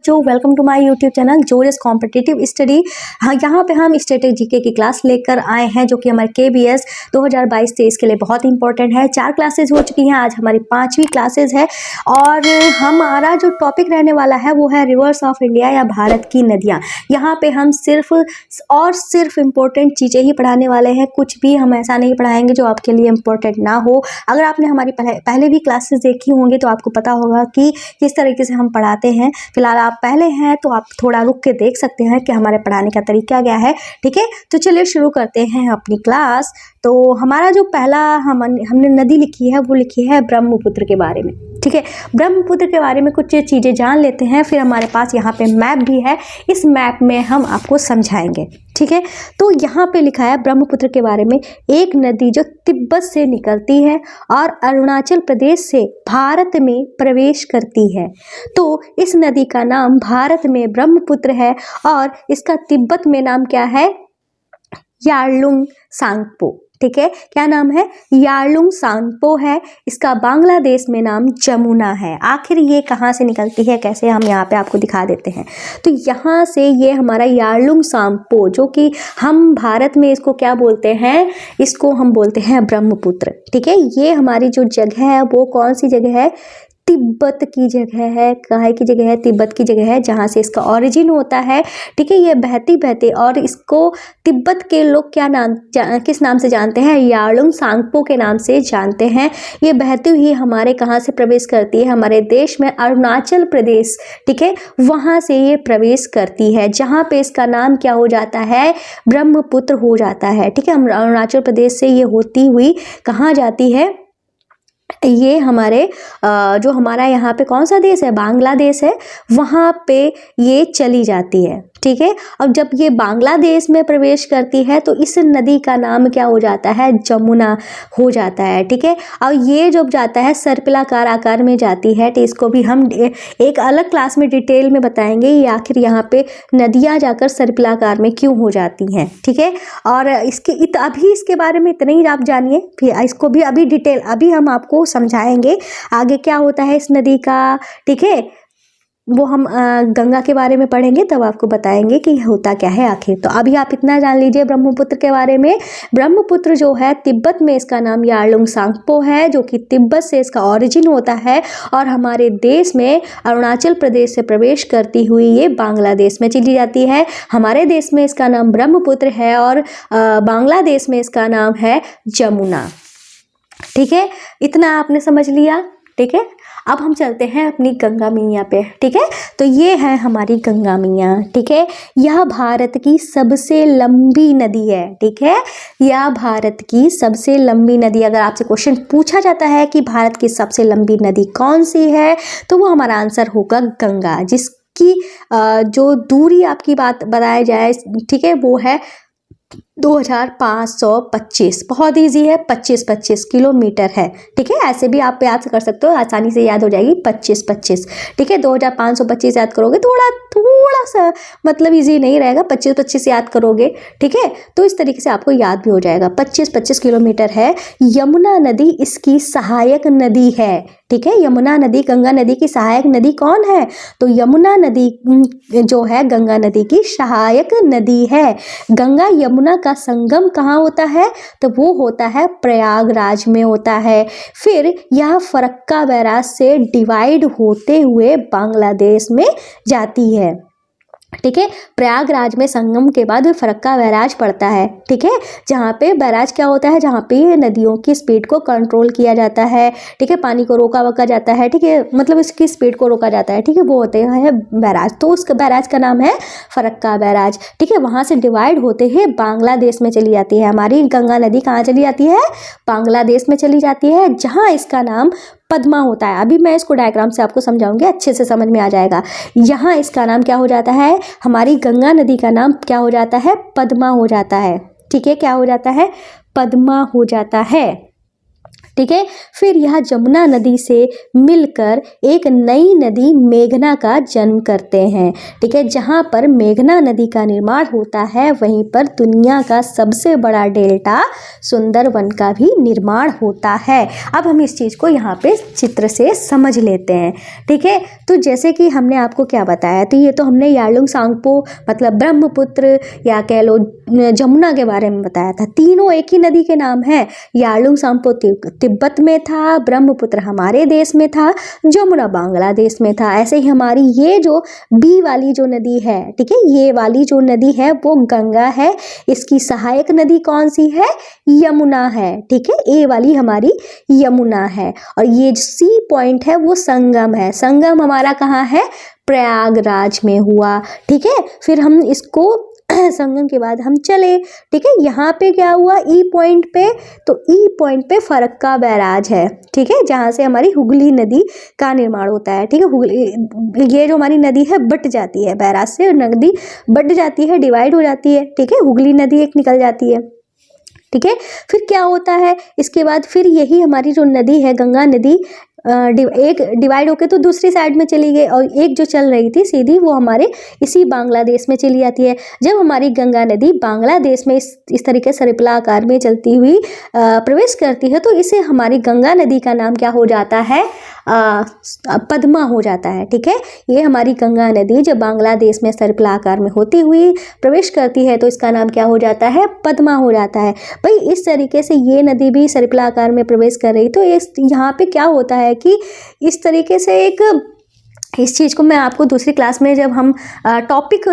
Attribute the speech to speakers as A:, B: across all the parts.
A: बच्चों, welcome to my YouTube channel जोरियस competitive study. हाँ, यहाँ पे हम स्टैटिक जीके की क्लास लेकर आए हैं जो कि हमारे KBS 2022-23 के लिए बहुत इंपॉर्टेंट है। 4 क्लासेज हो चुकी हैं, आज हमारी 5वीं क्लासेज है और हमारा जो टॉपिक रहने वाला है वो है रिवर्स ऑफ इंडिया या भारत की नदियाँ। यहाँ पे हम सिर्फ और सिर्फ इम्पोर्टेंट चीज़ें ही पढ़ाने वाले हैं, कुछ भी हम ऐसा नहीं पढ़ाएंगे जो आपके लिए इम्पोर्टेंट ना हो। अगर आपने हमारी पहले भी क्लासेस देखी होंगी तो आपको पता होगा कि किस तरीके से हम पढ़ाते हैं। फिलहाल आप पहले हैं तो आप थोड़ा रुक के देख सकते हैं कि हमारे पढ़ाने का तरीका क्या है। ठीक है, तो चलिए शुरू करते हैं अपनी क्लास। तो हमारा जो पहला हमने नदी लिखी है वो लिखी है ब्रह्मपुत्र के बारे में। ठीक है, ब्रह्मपुत्र के बारे में कुछ चीज़ें जान लेते हैं, फिर हमारे पास यहाँ पे मैप भी है, इस मैप में हम आपको समझाएंगे। ठीक है, तो यहाँ पे लिखा है ब्रह्मपुत्र के बारे में, एक नदी जो तिब्बत से निकलती है और अरुणाचल प्रदेश से भारत में प्रवेश करती है। तो इस नदी का नाम भारत में ब्रह्मपुत्र है और इसका तिब्बत में नाम क्या है? यार्लुंग सांगपो। ठीक है, क्या नाम है? यार्लुंग सांगपो है। इसका बांग्लादेश में नाम जमुना है। आखिर ये कहाँ से निकलती है, कैसे, हम यहाँ पे आपको दिखा देते हैं। तो यहाँ से ये हमारा यार्लुंग सांगपो, जो कि हम भारत में इसको क्या बोलते हैं? इसको हम बोलते हैं ब्रह्मपुत्र। ठीक है, ये हमारी जो जगह है वो कौन सी जगह है? तिब्बत की जगह है। कहाँ की जगह है? तिब्बत की जगह है, जहाँ से इसका ओरिजिन होता है। ठीक है, ये बहती बहती, और इसको तिब्बत के लोग किस नाम से जानते हैं? यार्लुंग सांगपो के नाम से जानते हैं। ये बहती हुई हमारे कहाँ से प्रवेश करती है? हमारे देश में अरुणाचल प्रदेश, ठीक है, वहाँ से ये प्रवेश करती है, जहाँ पे इसका नाम क्या हो जाता है? ब्रह्मपुत्र हो जाता है। ठीक है, अरुणाचल प्रदेश से ये होती हुई कहाँ जाती है? ये हमारे जो हमारा यहाँ पे कौन सा देश है? बांग्लादेश है, वहाँ पे ये चली जाती है। ठीक है, अब जब ये बांग्लादेश में प्रवेश करती है तो इस नदी का नाम क्या हो जाता है? जमुना हो जाता है। ठीक है, और ये जब जाता है सर्पिलाकार आकार में जाती है, तो इसको भी हम एक अलग क्लास में डिटेल में बताएंगे ये आखिर यहाँ पे नदियाँ जाकर सर्पिलाकार में क्यों हो जाती हैं। ठीक है, और अभी इसके बारे में इतना ही आप जानिए, फिर इसको भी अभी डिटेल अभी हम आपको समझाएंगे आगे क्या होता है इस नदी का। ठीक है, वो हम गंगा के बारे में पढ़ेंगे तब आपको बताएंगे कि होता क्या है आखिर। तो अभी आप इतना जान लीजिए ब्रह्मपुत्र के बारे में। ब्रह्मपुत्र जो है तिब्बत में इसका नाम यार्लुंग सांगपो है, जो कि तिब्बत से इसका ओरिजिन होता है और हमारे देश में अरुणाचल प्रदेश से प्रवेश करती हुई ये बांग्लादेश में चली जाती है। हमारे देश में इसका नाम ब्रह्मपुत्र है और बांग्लादेश में इसका नाम है जमुना। ठीक है, इतना आपने समझ लिया। ठीक है, अब हम चलते हैं अपनी गंगा मैया पे। ठीक है, तो ये है हमारी गंगा मैया। ठीक है, यह भारत की सबसे लंबी नदी है। ठीक है, यह भारत की सबसे लंबी नदी। अगर आपसे क्वेश्चन पूछा जाता है कि भारत की सबसे लंबी नदी कौन सी है, तो वो हमारा आंसर होगा गंगा, जिसकी जो दूरी आपकी बात बताया जाए, ठीक है, वो है 2525। बहुत इजी है, 25 किलोमीटर है। ठीक है, ऐसे भी आप याद कर सकते हो, आसानी से याद हो जाएगी 25। ठीक है, 2525 याद करोगे, थोड़ा सा मतलब इजी नहीं रहेगा, 25 याद करोगे। ठीक है, तो इस तरीके से आपको याद भी हो जाएगा। 25 किलोमीटर है। यमुना नदी इसकी सहायक नदी है। ठीक है, यमुना नदी गंगा नदी की सहायक नदी कौन है? तो यमुना नदी जो है गंगा नदी की सहायक नदी है। गंगा यमुना का संगम कहाँ होता है? तो वो होता है प्रयागराज में होता है। फिर यह फरक्का बैराज से डिवाइड होते हुए बांग्लादेश में जाती है। ठीक है, प्रयागराज में संगम के बाद फरक्का बैराज पड़ता है। ठीक है, जहाँ पे बैराज क्या होता है? जहाँ पे नदियों की स्पीड को कंट्रोल किया जाता है। ठीक है, पानी को रोका वका जाता है। ठीक है, मतलब इसकी स्पीड को रोका जाता है। ठीक है, वो होते हैं बैराज, तो उस बैराज का नाम है फरक्का बैराज। ठीक है, वहाँ से डिवाइड होते हुए बांग्लादेश में चली जाती है। हमारी गंगा नदी कहाँ चली जाती है? बांग्लादेश में चली जाती है, जहाँ इसका नाम पद्मा होता है। अभी मैं इसको डायग्राम से आपको समझाऊंगी, अच्छे से समझ में आ जाएगा। यहाँ इसका नाम क्या हो जाता है? हमारी गंगा नदी का नाम क्या हो जाता है? पद्मा हो जाता है। ठीक है, क्या हो जाता है? पद्मा हो जाता है। ठीक है। फिर यह जमुना नदी से मिलकर एक नई नदी मेघना का जन्म करते हैं। ठीक है, जहाँ पर मेघना नदी का निर्माण होता है वहीं पर दुनिया का सबसे बड़ा डेल्टा सुंदरवन का भी निर्माण होता है। अब हम इस चीज़ को यहाँ पे चित्र से समझ लेते हैं। ठीक है, तो जैसे कि हमने आपको क्या बताया, तो ये तो हमने यार्लुंग सांगपो मतलब ब्रह्मपुत्र या कह लो जमुना के बारे में बताया था। तीनों एक ही नदी के नाम हैं। यार्लुंग सांगपो तिब्बत में था, ब्रह्मपुत्र हमारे देश में था, जमुना बांग्लादेश में था। ऐसे ही हमारी ये जो बी वाली जो नदी है, ठीक है, ये वाली जो नदी है वो गंगा है। इसकी सहायक नदी कौन सी है? यमुना है। ठीक है, ए वाली हमारी यमुना है। और ये सी पॉइंट है वो संगम है। संगम हमारा कहाँ है? प्रयागराज में हुआ। ठीक है, फिर हम इसको संगम के बाद हम चले। ठीक है, यहाँ पे क्या हुआ? ई पॉइंट पे, तो ई पॉइंट पे फरक्का बैराज है। ठीक है, जहाँ से हमारी हुगली नदी का निर्माण होता है। ठीक है, हुगली ये जो हमारी नदी है बट जाती है, बैराज से नदी बट जाती है, डिवाइड हो जाती है। ठीक है, हुगली नदी एक निकल जाती है। ठीक है, फिर क्या होता है इसके बाद? फिर यही हमारी जो नदी है गंगा नदी एक डिवाइड होके तो दूसरी साइड में चली गई, और एक जो चल रही थी सीधी वो हमारे इसी बांग्लादेश में चली जाती है। जब हमारी गंगा नदी बांग्लादेश में इस तरीके से रिपला आकार में चलती हुई प्रवेश करती है तो इसे हमारी गंगा नदी का नाम क्या हो जाता है? पद्मा हो जाता है। ठीक है, ये हमारी गंगा नदी जब बांग्लादेश में सर्पिल आकार में होती हुई प्रवेश करती है तो इसका नाम क्या हो जाता है? पद्मा हो जाता है। भाई इस तरीके से ये नदी भी सर्पिल आकार में प्रवेश कर रही, तो यहाँ पे क्या होता है कि इस तरीके से इस चीज़ को मैं आपको दूसरी क्लास में जब हम टॉपिक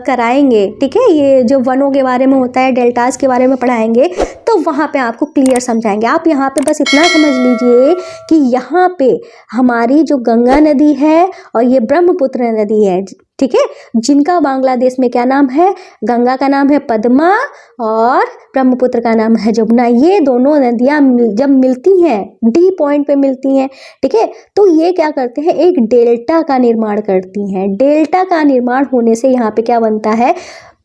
A: कराएंगे, ठीक है, ये जो वनों के बारे में होता है, डेल्टास के बारे में पढ़ाएंगे, तो वहाँ पे आपको क्लियर समझाएंगे। आप यहाँ पे बस इतना समझ लीजिए कि यहाँ पे हमारी जो गंगा नदी है और ये ब्रह्मपुत्र नदी है, ठीक है, जिनका बांग्लादेश में क्या नाम है? गंगा का नाम है पद्मा और ब्रह्मपुत्र का नाम है जमुना। ये दोनों नदियाँ जब मिलती हैं, डी पॉइंट पे मिलती हैं, ठीक है, तो ये क्या करते हैं? एक डेल्टा का निर्माण करती हैं। डेल्टा का निर्माण होने से यहाँ पे क्या बनता है?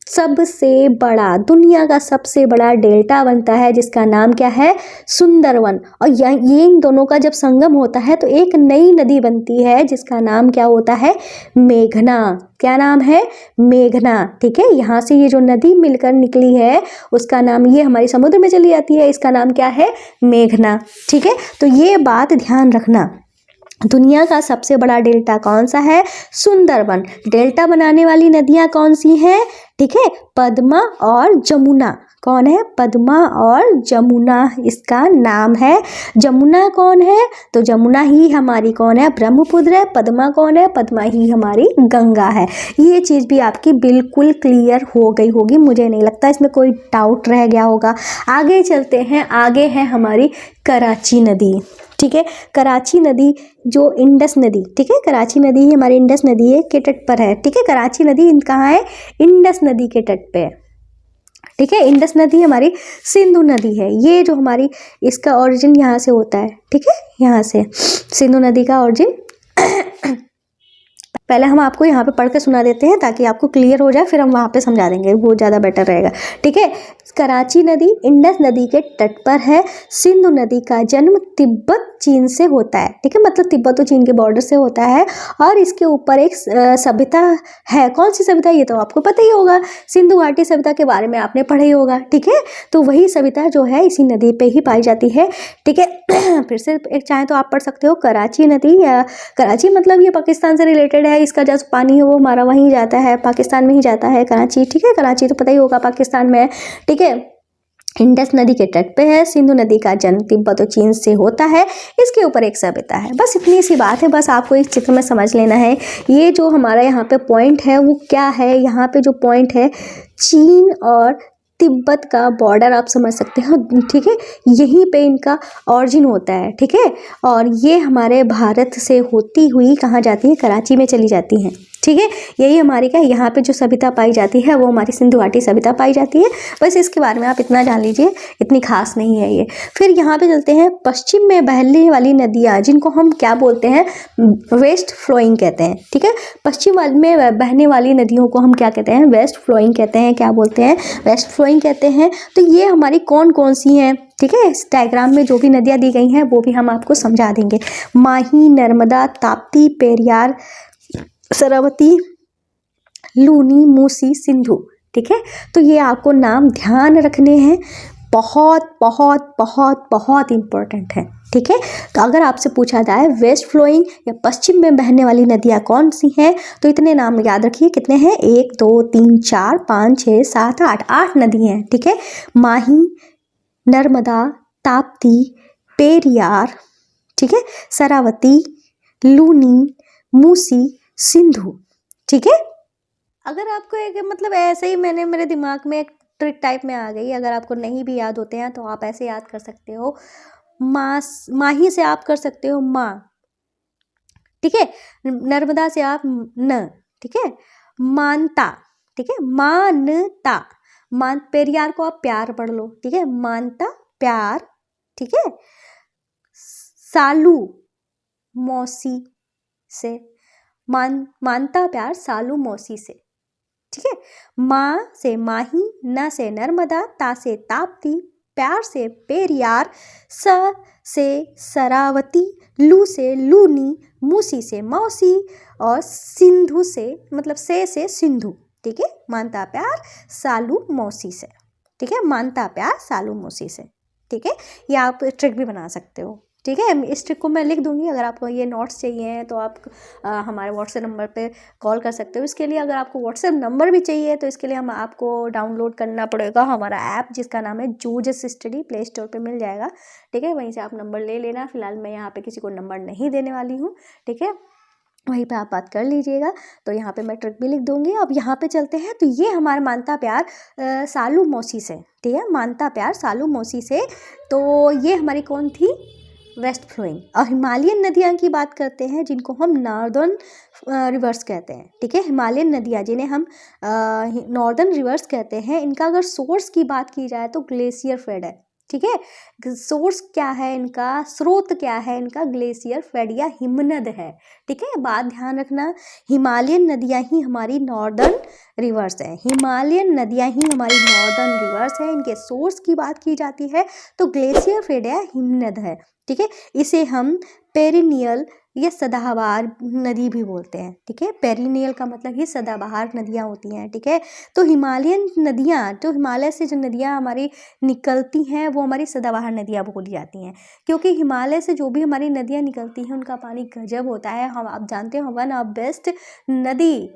A: सबसे बड़ा, दुनिया का सबसे बड़ा डेल्टा बनता है जिसका नाम क्या है? सुंदरवन। और ये इन दोनों का जब संगम होता है तो एक नई नदी बनती है जिसका नाम क्या होता है? मेघना। क्या नाम है? मेघना। ठीक है, यहाँ से ये जो नदी मिलकर निकली है उसका नाम, ये हमारी समुद्र में चली जाती है, इसका नाम क्या है? मेघना। ठीक है, तो ये बात ध्यान रखना। दुनिया का सबसे बड़ा डेल्टा कौन सा है? सुंदरवन। डेल्टा बनाने वाली नदियां कौन सी हैं? ठीक है, पद्मा और जमुना। कौन है? पद्मा और जमुना इसका नाम है। जमुना कौन है? तो जमुना ही हमारी कौन है? ब्रह्मपुत्र है। पद्मा कौन है? पद्मा ही हमारी गंगा है। ये चीज़ भी आपकी बिल्कुल क्लियर हो गई होगी, मुझे नहीं लगता इसमें कोई डाउट रह गया होगा। आगे चलते हैं, आगे है हमारी कराची नदी। ठीक है, कराची नदी जो इंडस नदी, ठीक है, कराची नदी ही हमारी इंडस नदी है के तट पर है। ठीक है, कराची नदी कहाँ है? इंडस नदी के तट पे है। ठीक है, इंडस नदी हमारी सिंधु नदी है। ये जो हमारी इसका ओरिजिन यहाँ से होता है। ठीक है, यहाँ से सिंधु नदी का ओरिजिन पहले हम आपको यहाँ पे पढ़ के सुना देते हैं ताकि आपको क्लियर हो जाए, फिर हम वहाँ पे समझा देंगे, वो ज़्यादा बेटर रहेगा। ठीक है, कराची नदी इंडस नदी के तट पर है। सिंधु नदी का जन्म तिब्बत चीन से होता है। ठीक है, मतलब तिब्बत और चीन के बॉर्डर से होता है, और इसके ऊपर एक सभ्यता है। कौन सी सभ्यता? ये तो आपको पता ही होगा, सिंधु घाटी सभ्यता के बारे में आपने पढ़ा ही होगा। ठीक है, तो वही सभ्यता जो है इसी नदी पे ही पाई जाती है। ठीक है, फिर से एक चाहे तो आप पढ़ सकते हो कराची नदी, या कराची मतलब ये पाकिस्तान से रिलेटेड है, इसका जो पानी है वो हमारा वहीं जाता है, पाकिस्तान में ही जाता है कराची। ठीक है, कराची तो पता ही होगा पाकिस्तान में है। ठीक है, इंडस नदी के तट पे है। सिंधु नदी का जन्म तिब्बत और चीन से होता है। इसके ऊपर एक सभ्यता है। बस इतनी सी बात है, बस आपको इस चित्र में समझ लेना है। ये जो हमारा यहाँ पे पॉइंट है वो क्या है? यहाँ पे जो पॉइंट है चीन और तिब्बत का बॉर्डर आप समझ सकते हो। ठीक है, यहीं पे इनका ऑरिजिन होता है। ठीक है, और ये हमारे भारत से होती हुई कहाँ जाती है? कराची में चली जाती हैं। ठीक है, यही हमारी क्या यहाँ पे जो सभ्यता पाई जाती है वो हमारी सिंधु घाटी सभ्यता पाई जाती है। बस इसके बारे में आप इतना जान लीजिए, इतनी खास नहीं है ये। फिर यहाँ पे चलते हैं, पश्चिम में बहने वाली नदियाँ जिनको हम क्या बोलते हैं, वेस्ट फ्लोइंग कहते हैं। ठीक है, पश्चिम में बहने वाली नदियों को हम क्या कहते हैं, वेस्ट फ्लोइंग कहते हैं। क्या बोलते हैं, वेस्ट फ्लोइंग कहते हैं। तो ये हमारी कौन कौन सी हैं, ठीक है, इस डायग्राम में जो भी नदियाँ दी गई हैं वो भी हम आपको समझा देंगे। माही, नर्मदा, ताप्ती, पेरियार, सरस्वती, लूनी, मूसी, सिंधु। ठीक है, तो ये आपको नाम ध्यान रखने हैं, बहुत बहुत बहुत बहुत इंपॉर्टेंट है। ठीक है, तो अगर आपसे पूछा जाए वेस्ट फ्लोइंग या पश्चिम में बहने वाली नदियाँ कौन सी हैं, तो इतने नाम याद रखिए। कितने हैं, 1 2 3 4 5 6 7 8, 8 नदी हैं। ठीक है, माही, नर्मदा, ताप्ती, पेरियार, ठीक है, सरस्वती, लूनी, मूसी, सिंधु। ठीक है, अगर आपको एक मतलब ऐसे ही मैंने मेरे दिमाग में एक ट्रिक टाइप में आ गई, अगर आपको नहीं भी याद होते हैं तो आप ऐसे याद कर सकते हो। माही से आप कर सकते हो माँ, ठीक है, नर्मदा से आप न, ठीक है, मानता, ठीक है, मानता, पेरियार को आप प्यार पढ़ लो, ठीक है, मानता प्यार, ठीक है, सालू मौसी से, मानता प्यार सालू मौसी से। ठीक है, माँ से माही, न से नर्मदा, ता से ताप्ती, प्यार से पेरियार, स से सरावती, लू से लूनी, मूसी से मौसी, और सिंधु से मतलब से सिंधु। ठीक है, मानता प्यार सालू मौसी से। ठीक है, मानता प्यार सालू मौसी से। ठीक है, ये आप ट्रिक भी बना सकते हो। ठीक है, इस ट्रिक को मैं लिख दूंगी, अगर आपको ये नोट्स चाहिए हैं तो आप हमारे व्हाट्सएप नंबर पे कॉल कर सकते हो। इसके लिए अगर आपको व्हाट्सएप नंबर भी चाहिए तो इसके लिए हम आपको डाउनलोड करना पड़ेगा हमारा ऐप, जिसका नाम है जूजेस स्टडी, प्ले स्टोर पे मिल जाएगा। ठीक है, वहीं से आप नंबर ले लेना। फिलहाल मैं यहाँ पे किसी को नंबर नहीं देने वाली हूँ। ठीक है, वहीं पे आप बात कर लीजिएगा। तो यहाँ पे मैं ट्रिक भी लिख दूंगी। अब यहाँ पे चलते हैं, तो ये हमारा मानता प्यार सालू मौसी से। ठीक है, मानता प्यार सालू मौसी से, तो ये हमारी कौन थी, वेस्ट फ्लोइंग। और हिमालयन नदियाँ की बात करते हैं जिनको हम नॉर्दर्न रिवर्स कहते हैं। ठीक है, हिमालयन नदियाँ जिन्हें हम नॉर्दर्न रिवर्स कहते हैं, इनका अगर सोर्स की बात की जाए तो ग्लेशियर फेड है। ठीक है, सोर्स क्या है इनका, स्रोत क्या है इनका, ग्लेशियर फेड या हिमनद है। ठीक है, बात ध्यान रखना, हिमालयन नदियाँ ही हमारी नॉर्दर्न रिवर्स है। हिमालयन नदियाँ ही हमारी नॉर्दर्न रिवर्स है। इनके सोर्स की बात की जाती है तो ग्लेशियर फेड या हिमनद है। ठीक है, इसे हम पेरिनियल या सदाबहार नदी भी बोलते हैं। ठीक है, पेरिनियल का मतलब ही सदाबहार नदियाँ होती हैं। ठीक है, तो हिमालयन नदियाँ, तो हिमालय से जो नदियाँ हमारी निकलती हैं वो हमारी सदाबहार नदियाँ बोली जाती हैं, क्योंकि हिमालय से जो भी हमारी नदियाँ निकलती हैं उनका पानी गजब होता है। हम आप जानते हैं वन ऑफ बेस्ट नदी,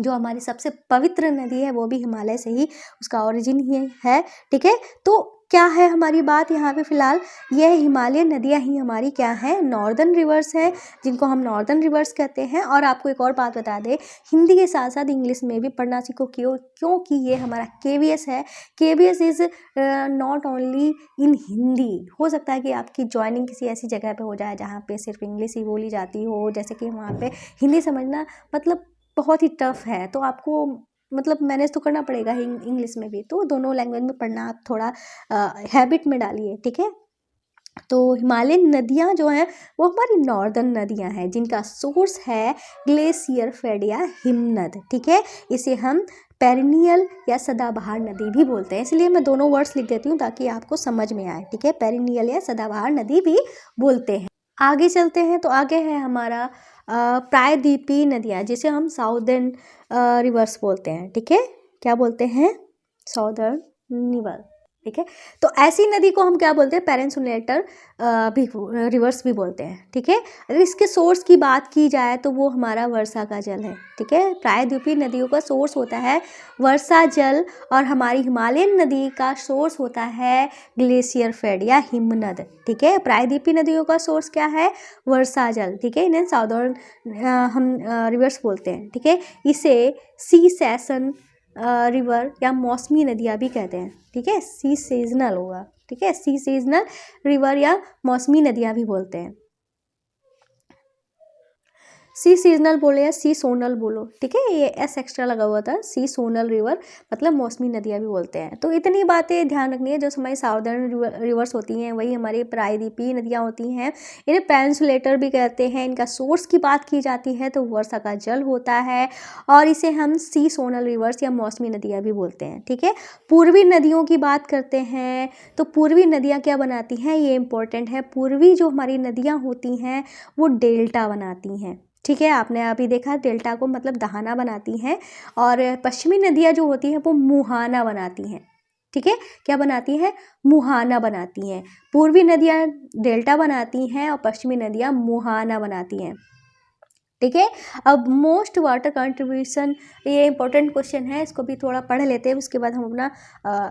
A: जो हमारी सबसे पवित्र नदी है वो भी हिमालय से ही उसका ओरिजिन ही है। ठीक है, तो क्या है हमारी बात यहाँ पे फिलहाल, यह हिमालयन नदियाँ ही हमारी क्या है, नॉर्दर्न रिवर्स है, जिनको हम नॉर्दर्न रिवर्स कहते हैं। और आपको एक और बात बता दें, हिंदी के साथ साथ इंग्लिश में भी पढ़ना सीखो, क्योंकि ये हमारा KVS है। KVS is not only in Hindi. हो सकता है कि आपकी ज्वाइनिंग किसी ऐसी जगह पे हो जाए जहाँ पे सिर्फ इंग्लिश ही बोली जाती हो, जैसे कि वहाँ पे हिंदी समझना मतलब बहुत ही टफ है, तो आपको मतलब मैनेज तो करना पड़ेगा इंग्लिश में भी। तो दोनों लैंग्वेज में पढ़ना आप थोड़ा हैबिट में डालिए। ठीक है, तो हिमालयन नदियाँ जो हैं वो हमारी नॉर्दर्न नदियाँ हैं, जिनका सोर्स है ग्लेशियर फेड या हिमनद। ठीक है, इसे हम पेरिनियल या सदाबहार नदी भी बोलते हैं, इसलिए मैं दोनों वर्ड्स लिख देती हूँ ताकि आपको समझ में आए। ठीक है, पेरिनियल या सदाबहार नदी भी बोलते हैं। आगे चलते हैं, तो आगे है हमारा प्रायद्वीपीय नदियाँ, जिसे हम साउदर्न रिवर्स बोलते हैं। ठीक है, क्या बोलते हैं, साउदर्न रिवर। ठीक है, तो ऐसी नदी को हम क्या बोलते हैं, पेनिनसुलेटर भी रिवर्स भी बोलते हैं। ठीक है, अगर इसके सोर्स की बात की जाए तो वो हमारा वर्षा का जल है। ठीक है, प्रायद्वीपीय नदियों का सोर्स होता है वर्षा जल, और हमारी हिमालयन नदी का सोर्स होता है ग्लेशियर फेड या हिमनद। ठीक है, प्रायद्वीपीय नदियों का सोर्स क्या है, वर्षा जल। ठीक है, इन्हें साउदर्न हम रिवर्स बोलते हैं। ठीक है, इसे सी सेशन रिवर या मौसमी नदियाँ भी कहते हैं। ठीक है, सी सीजनल होगा। ठीक है, सी सीजनल रिवर या मौसमी नदियाँ भी बोलते हैं। सी सीजनल बोले या सी सोनल बोलो, ठीक है, ये एस एक्स्ट्रा लगा हुआ था, सी सोनल रिवर मतलब मौसमी नदियाँ भी बोलते हैं। तो इतनी बातें ध्यान रखनी है। जो हमारी साउदर्न रिवर्स होती हैं वही हमारी प्रायद्वीपीय नदियाँ होती हैं, इन्हें पेनिनसुलेटर भी कहते हैं। इनका सोर्स की बात की जाती है तो वर्षा का जल होता है और इसे हम सी सोनल रिवर्स या मौसमी नदियाँ भी बोलते हैं, ठीक है। पूर्वी नदियों की बात करते हैं तो पूर्वी नदियाँ क्या बनाती हैं, ये इंपॉर्टेंट है। पूर्वी जो हमारी नदियाँ होती हैं वो डेल्टा बनाती हैं, ठीक है। आपने अभी देखा डेल्टा को मतलब दहाना बनाती हैं, और पश्चिमी नदियाँ जो होती हैं वो मुहाना बनाती हैं, ठीक है। क्या बनाती हैं, मुहाना बनाती हैं। पूर्वी नदियाँ डेल्टा बनाती हैं और पश्चिमी नदियाँ मुहाना बनाती हैं, ठीक है। अब मोस्ट वाटर कंट्रीब्यूशन, ये इंपॉर्टेंट क्वेश्चन है, इसको भी थोड़ा पढ़ लेते हैं, उसके बाद हम अपना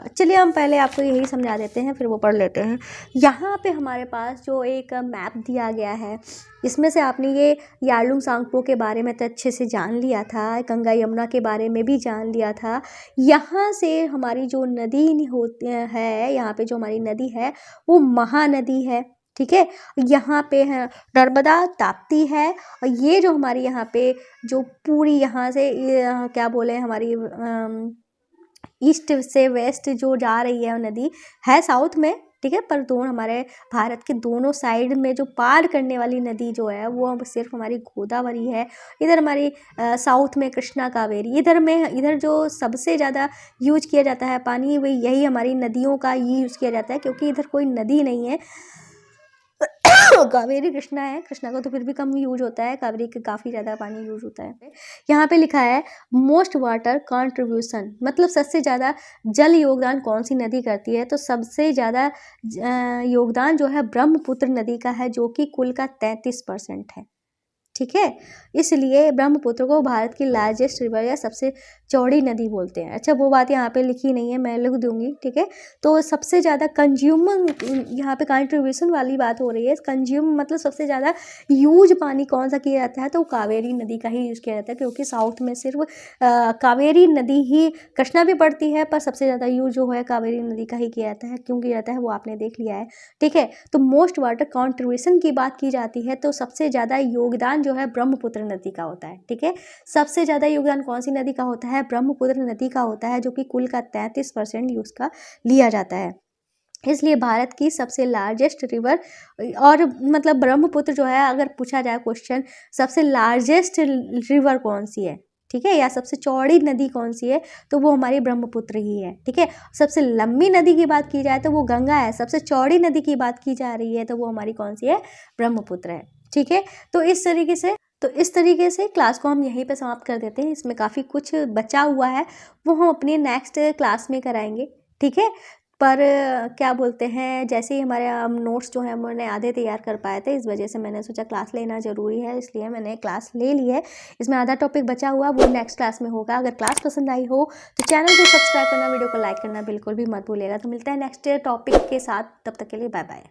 A: चलिए हम पहले आपको यही समझा देते हैं फिर वो पढ़ लेते हैं। यहाँ पे हमारे पास जो एक मैप दिया गया है, इसमें से आपने ये यारलुंग सांगपो के बारे में तो अच्छे से जान लिया था, गंगा यमुना के बारे में भी जान लिया था। यहाँ से हमारी जो नदी होती है, यहाँ पे जो हमारी नदी है वो महानदी है, ठीक है। यहाँ पे है नर्मदा, ताप्ती है, और ये जो हमारी यहाँ पे जो पूरी यहाँ से क्या बोले हमारी ईस्ट से वेस्ट जो जा रही है नदी है साउथ में, ठीक है। पर दोनों हमारे भारत के दोनों साइड में जो पार करने वाली नदी जो है वो अब सिर्फ हमारी गोदावरी है। इधर हमारी साउथ में कृष्णा, कावेरी, इधर जो सबसे ज़्यादा यूज किया जाता है पानी, वही यही हमारी नदियों का ही यूज़ किया जाता है, क्योंकि इधर कोई नदी नहीं है। कावेरी कृष्णा है, कृष्णा का तो फिर भी कम यूज होता है, कावेरी का काफ़ी ज़्यादा पानी यूज होता है। यहाँ पे लिखा है मोस्ट वाटर कंट्रीब्यूशन, मतलब सबसे ज़्यादा जल योगदान कौन सी नदी करती है, तो सबसे ज़्यादा योगदान जो है ब्रह्मपुत्र नदी का है, जो कि कुल का 33% है, ठीक है। इसलिए ब्रह्मपुत्र को भारत की लार्जेस्ट रिवर या सबसे चौड़ी नदी बोलते हैं। अच्छा, वो बात यहाँ पे लिखी नहीं है, मैं लिख दूंगी, ठीक है। तो सबसे ज़्यादा कंज्यूम, यहाँ पे कंट्रीब्यूशन वाली बात हो रही है, कंज्यूम मतलब सबसे ज़्यादा यूज पानी कौन सा किया जाता है, तो कावेरी नदी का ही यूज़ किया जाता है, क्योंकि साउथ में सिर्फ कावेरी नदी ही, कृष्णा भी पड़ती है पर सबसे ज़्यादा यूज जो है कावेरी नदी का ही किया जाता है। क्यों किया जाता है वो आपने देख लिया है, ठीक है। तो मोस्ट वाटर कंट्रीब्यूशन की बात की जाती है तो सबसे ज़्यादा योगदान जो है ब्रह्मपुत्र नदी का होता है, ठीक है। सबसे ज़्यादा योगदान कौन सी नदी का होता है, ब्रह्मपुत्र नदी का होता है, जो कि कुल का 33% यूज का लिया जाता है। इसलिए भारत की सबसे लार्जेस्ट रिवर, और मतलब ब्रह्मपुत्र जो है, अगर पूछा जाए क्वेश्चन सबसे लार्जेस्ट रिवर कौन सी है, ठीक है, या सबसे चौड़ी नदी कौन सी है, तो वो हमारी ब्रह्मपुत्र ही है, ठीक है। सबसे लंबी नदी की बात की जाए तो वो गंगा है, सबसे चौड़ी नदी की बात की जा रही है तो वो हमारी कौन सी है, ब्रह्मपुत्र है, ठीक है। तो इस तरीके से क्लास को हम यहीं पे समाप्त कर देते हैं। इसमें काफ़ी कुछ बचा हुआ है, वो हम अपने नेक्स्ट क्लास में कराएंगे, ठीक है। पर क्या बोलते हैं, जैसे ही हमारे नोट्स जो हैं मैंने आधे तैयार कर पाए थे, इस वजह से मैंने सोचा क्लास लेना ज़रूरी है, इसलिए मैंने क्लास ले ली है। इसमें आधा टॉपिक बचा हुआ, वो नेक्स्ट क्लास में होगा। अगर क्लास पसंद आई हो तो चैनल को सब्सक्राइब करना, वीडियो को लाइक करना बिल्कुल भी मत भूलिएगा। तो मिलता है नेक्स्ट टॉपिक के साथ, तब तक के लिए बाय बाय।